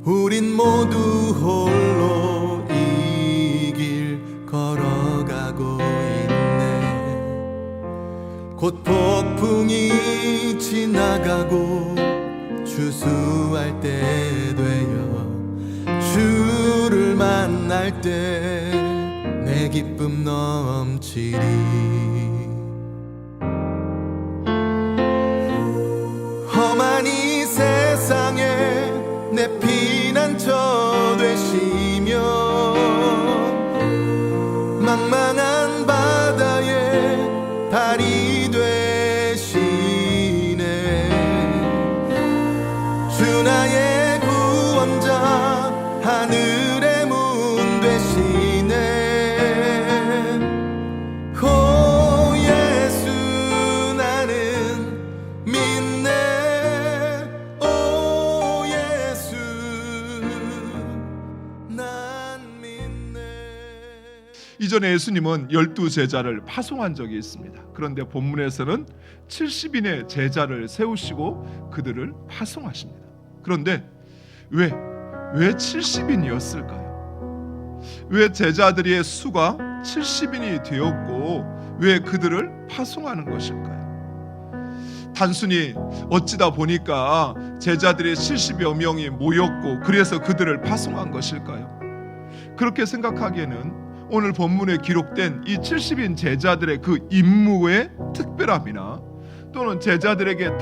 우린 모두 홀로 이 길 걸어가고 있네. 곧 폭풍이 지나가고 추수할 때 되어 주를 만날 때 내 기쁨 넘치리. 험한 이 세상에 내 피난처 되시며 망망한 바다에 달이 되시네. 주 나의 구원자 하늘의 문 되시네. 오 예수 나는 믿네. 오 예수 난 믿네. 이전에 예수님은 12제자를 파송한 적이 있습니다. 그런데 본문에서는 70인의 제자를 세우시고 그들을 파송하십니다. 그런데 왜 70인이었을까요? 왜 제자들의 수가 70인이 되었고 왜 그들을 파송하는 것일까요? 단순히 어찌다 보니까 제자들의 70여 명이 모였고 그래서 그들을 파송한 것일까요? 그렇게 생각하기에는 오늘 본문에 기록된 이 70인 제자들의 그 임무의 특별함이나 또는 제자들에게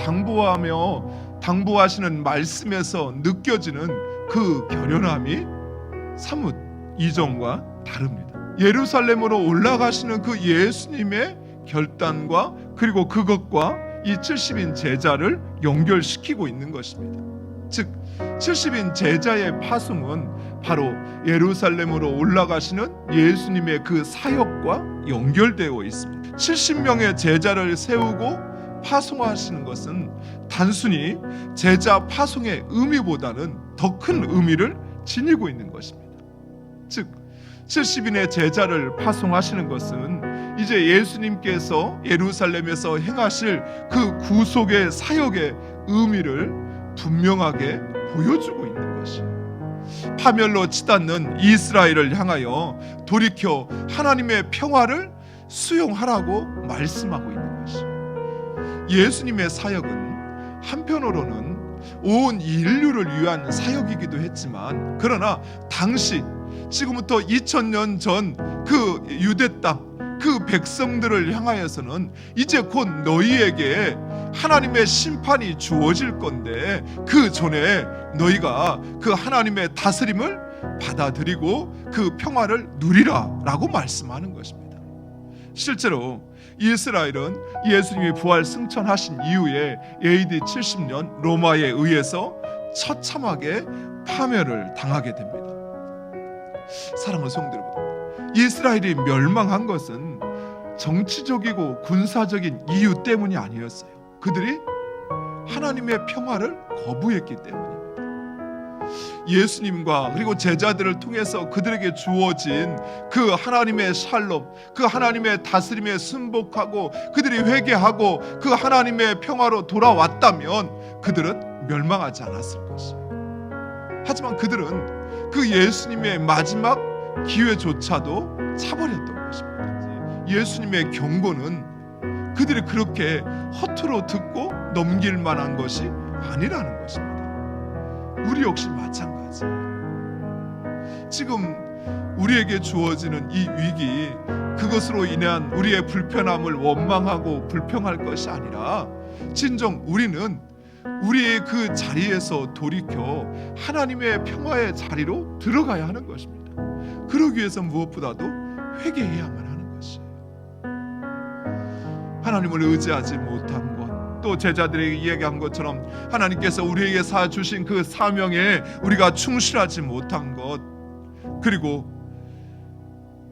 당부하시는 말씀에서 느껴지는 그 결연함이 사뭇 이전과 다릅니다. 예루살렘으로 올라가시는 그 예수님의 결단과 그리고 그것과 이 70인 제자를 연결시키고 있는 것입니다. 즉 70인 제자의 파송은 바로 예루살렘으로 올라가시는 예수님의 그 사역과 연결되어 있습니다. 70명의 제자를 세우고 파송하시는 것은 단순히 제자 파송의 의미보다는 더 큰 의미를 지니고 있는 것입니다. 즉 70인의 제자를 파송하시는 것은 이제 예수님께서 예루살렘에서 행하실 그 구속의 사역의 의미를 분명하게 보여주고 있는 것이에요. 파멸로 치닫는 이스라엘을 향하여 돌이켜 하나님의 평화를 수용하라고 말씀하고 있는 것이에요. 예수님의 사역은 한편으로는 온 인류를 위한 사역이기도 했지만, 그러나 당시 지금부터 2000년 전 그 유대 땅, 그 백성들을 향하여서는 이제 곧 너희에게 하나님의 심판이 주어질 건데 그 전에 너희가 그 하나님의 다스림을 받아들이고 그 평화를 누리라 라고 말씀하는 것입니다. 실제로 이스라엘은 예수님이 부활 승천하신 이후에 AD 70년 로마에 의해서 처참하게 파멸을 당하게 됩니다. 사랑하는 성도 여러분, 이스라엘이 멸망한 것은 정치적이고 군사적인 이유 때문이 아니었어요. 그들이 하나님의 평화를 거부했기 때문입니다. 예수님과 그리고 제자들을 통해서 그들에게 주어진 그 하나님의 샬롬, 그 하나님의 다스림에 순복하고 그들이 회개하고 그 하나님의 평화로 돌아왔다면 그들은 멸망하지 않았을 것이에요. 하지만 그들은 그 예수님의 마지막 기회조차도 차버렸던 것입니다. 예수님의 경고는 그들이 그렇게 허투루 듣고 넘길 만한 것이 아니라는 것입니다. 우리 역시 마찬가지예요. 지금 우리에게 주어지는 이 위기, 그것으로 인한 우리의 불편함을 원망하고 불평할 것이 아니라 진정 우리는 우리의 그 자리에서 돌이켜 하나님의 평화의 자리로 들어가야 하는 것입니다. 그러기 위해서 무엇보다도 회개해야만 하는 것이에요. 하나님을 의지하지 못한 것, 또 제자들에게 이야기한 것처럼 하나님께서 우리에게 주신 그 사명에 우리가 충실하지 못한 것, 그리고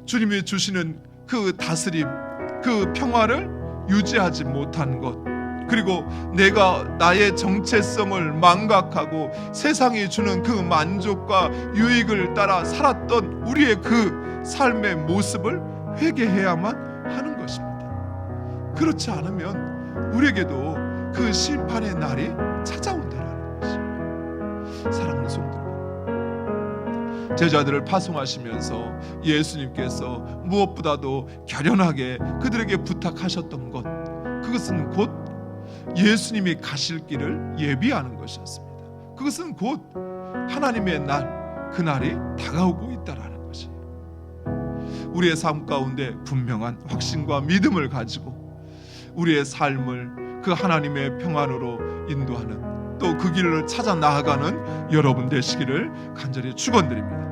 주님이 주시는 그 다스림, 그 평화를 유지하지 못한 것, 그리고 내가 나의 정체성을 망각하고 세상이 주는 그 만족과 유익을 따라 살았던 우리의 그 삶의 모습을 회개해야만 하는 것입니다. 그렇지 않으면 우리에게도 그 심판의 날이 찾아온다는 것입니다. 사랑하는 성도, 제자들을 파송하시면서 예수님께서 무엇보다도 결연하게 그들에게 부탁하셨던 것, 그것은 곧 예수님이 가실 길을 예비하는 것이었습니다. 그것은 곧 하나님의 날, 그날이 다가오고 있다라는 것이, 우리의 삶 가운데 분명한 확신과 믿음을 가지고 우리의 삶을 그 하나님의 평안으로 인도하는, 또 그 길을 찾아 나아가는 여러분 되시기를 간절히 축원드립니다.